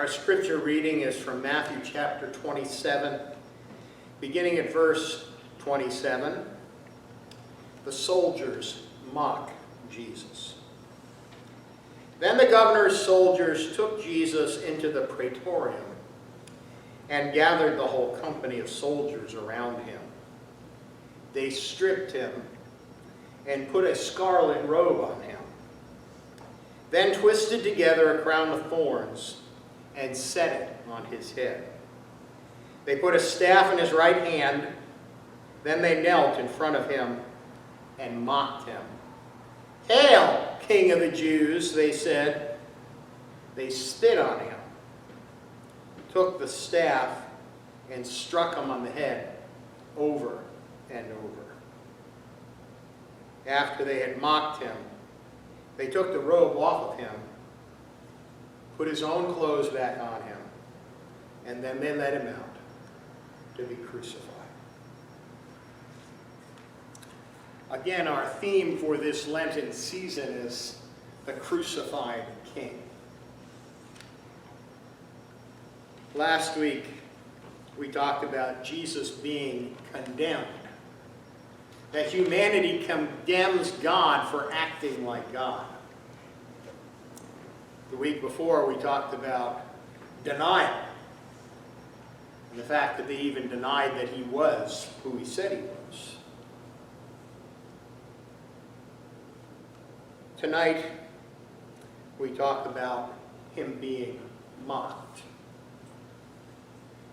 Our scripture reading is from Matthew chapter 27, beginning at verse 27. The soldiers mock Jesus. Then the governor's soldiers took Jesus into the praetorium and gathered the whole company of soldiers around him. They stripped him and put a scarlet robe on him, then twisted together a crown of thorns and set it on his head. They put a staff in his right hand. Then they knelt in front of him and mocked him. "Hail, King of the Jews," they said. They spit on him, took the staff, and struck him on the head over and over. After they had mocked him, they took the robe off of him, put his own clothes back on him, and then they let him out to be crucified. Again, our theme for this Lenten season is the crucified King. Last week, we talked about Jesus being condemned, that humanity condemns God for acting like God. The week before, we talked about denial, and the fact that they even denied that he was who he said he was. Tonight, we talk about him being mocked.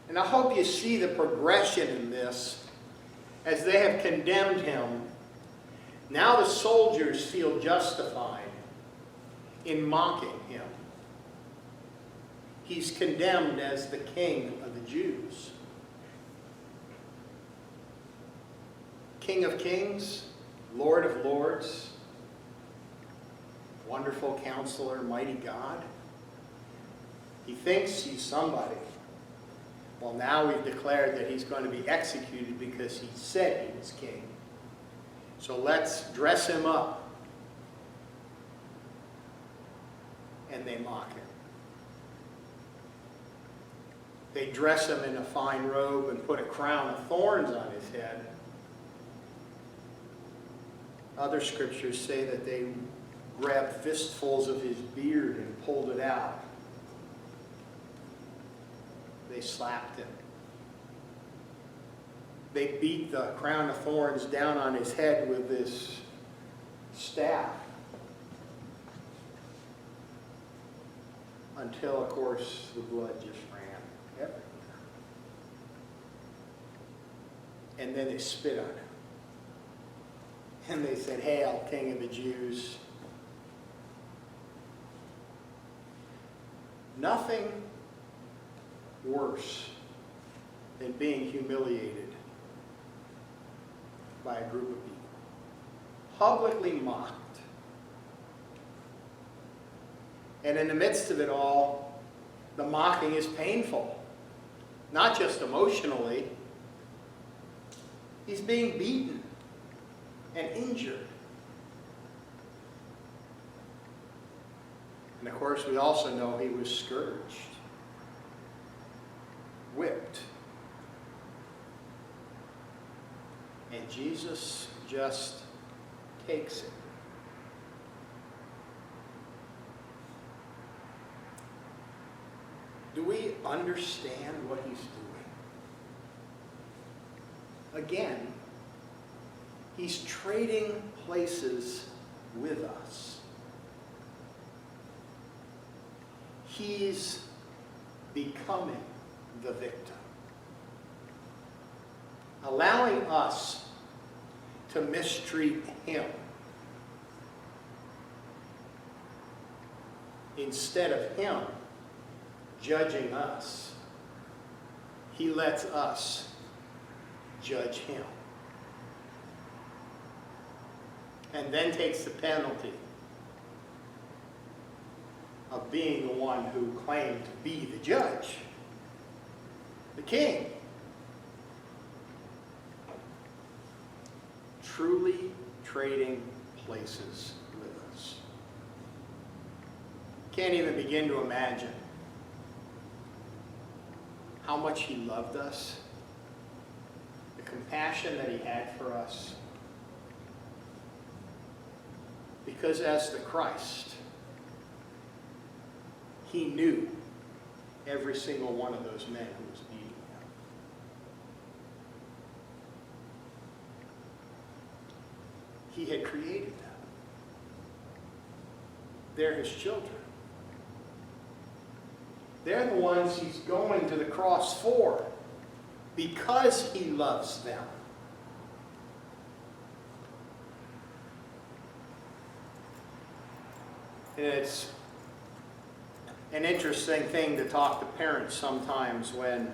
And I hope you see the progression in this. As they have condemned him, now the soldiers feel justified in mocking him. He's condemned as the King of the Jews. King of Kings, Lord of Lords, Wonderful Counselor, Mighty God. He thinks he's somebody. Well, now we've declared that he's going to be executed because he said he was king. So let's dress him up. And they mock him. They dress him in a fine robe and put a crown of thorns on his head. Other scriptures say that they grabbed fistfuls of his beard and pulled it out. They slapped him. They beat the crown of thorns down on his head with this staff. Until, of course, the blood just ran everywhere. And then they spit on him. And they said, "Hail, King of the Jews." Nothing worse than being humiliated by a group of people. Publicly mocked. And in the midst of it all, the mocking is painful. Not just emotionally. He's being beaten and injured. And of course, we also know he was scourged, whipped. And Jesus just takes it. Do we understand what he's doing? Again, he's trading places with us. He's becoming the victim, allowing us to mistreat him instead of him judging us. He lets us judge him, and then takes the penalty of being the one who claimed to be the judge, the king. Truly trading places with us. Can't even begin to imagine how much he loved us, the compassion that he had for us. Because as the Christ, he knew every single one of those men who was beating him. He had created them. They're his children. They're the ones he's going to the cross for because he loves them. And it's an interesting thing to talk to parents sometimes when,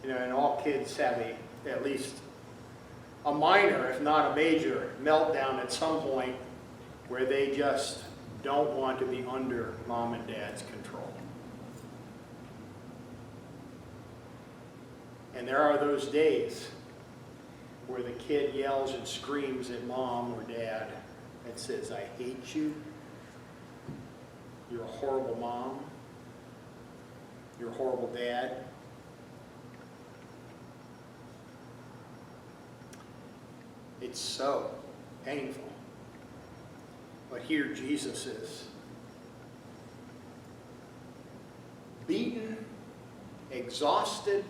and all kids have at least a minor, if not a major, meltdown at some point where they just don't want to be under mom and dad's control. And there are those days where the kid yells and screams at mom or dad and says, "I hate you. You're a horrible mom. You're a horrible dad." It's so painful. But here Jesus is. Beaten, exhausted,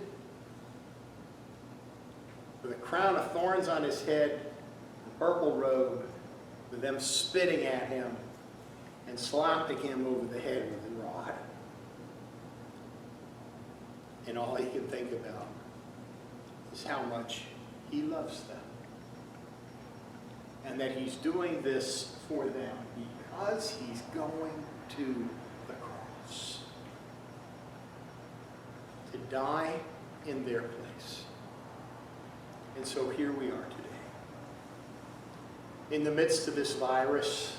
with a crown of thorns on his head, a purple robe, with them spitting at him and slapping him over the head with a rod. And all he can think about is how much he loves them. And that he's doing this for them because he's going to the cross to die in their place. And so here we are today. In the midst of this virus,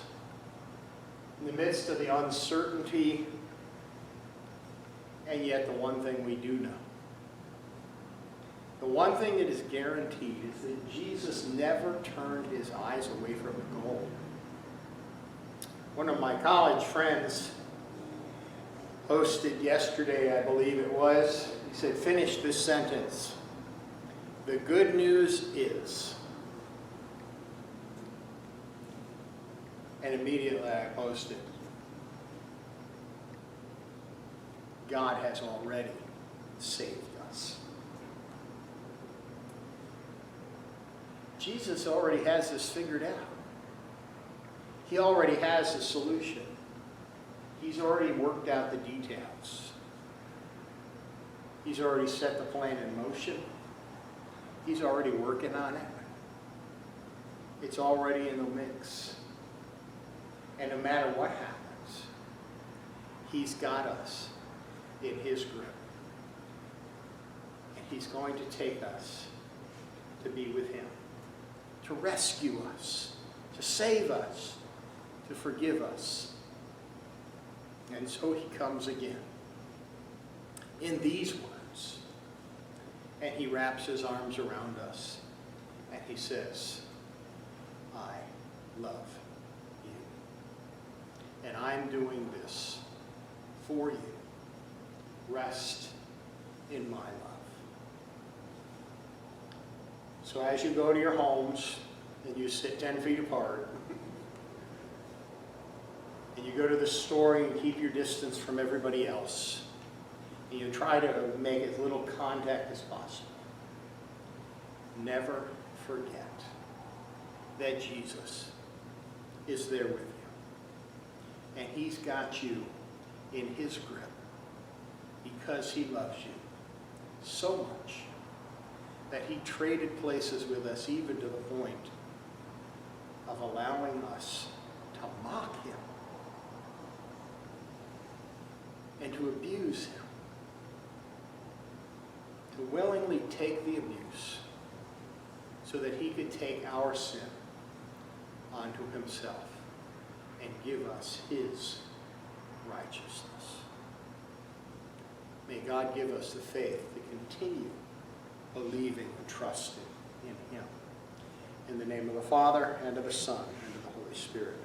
in the midst of the uncertainty, and yet the one thing we do know, the one thing that is guaranteed is that Jesus never turned his eyes away from the goal. One of my college friends posted yesterday, I believe it was, he said, finish this sentence. The good news is. And immediately I posted, God has already saved us. Jesus already has this figured out. He already has the solution. He's already worked out the details. He's already set the plan in motion. He's already working on it. It's already in the mix. And no matter what happens, he's got us in his grip. And he's going to take us to be with him, to rescue us, to save us, to forgive us. And so he comes again in these words. And he wraps his arms around us and he says, I love you. And I'm doing this for you. Rest in my love. So as you go to your homes and you sit 10 feet apart, and you go to the store and you keep your distance from everybody else, and you try to make as little contact as possible, never forget that Jesus is there with you. And he's got you in his grip because he loves you so much that he traded places with us, even to the point of allowing us to mock him and to abuse him, to willingly take the abuse so that he could take our sin onto himself and give us his righteousness. May God give us the faith to continue believing and trusting in him. In the name of the Father, and of the Son, and of the Holy Spirit.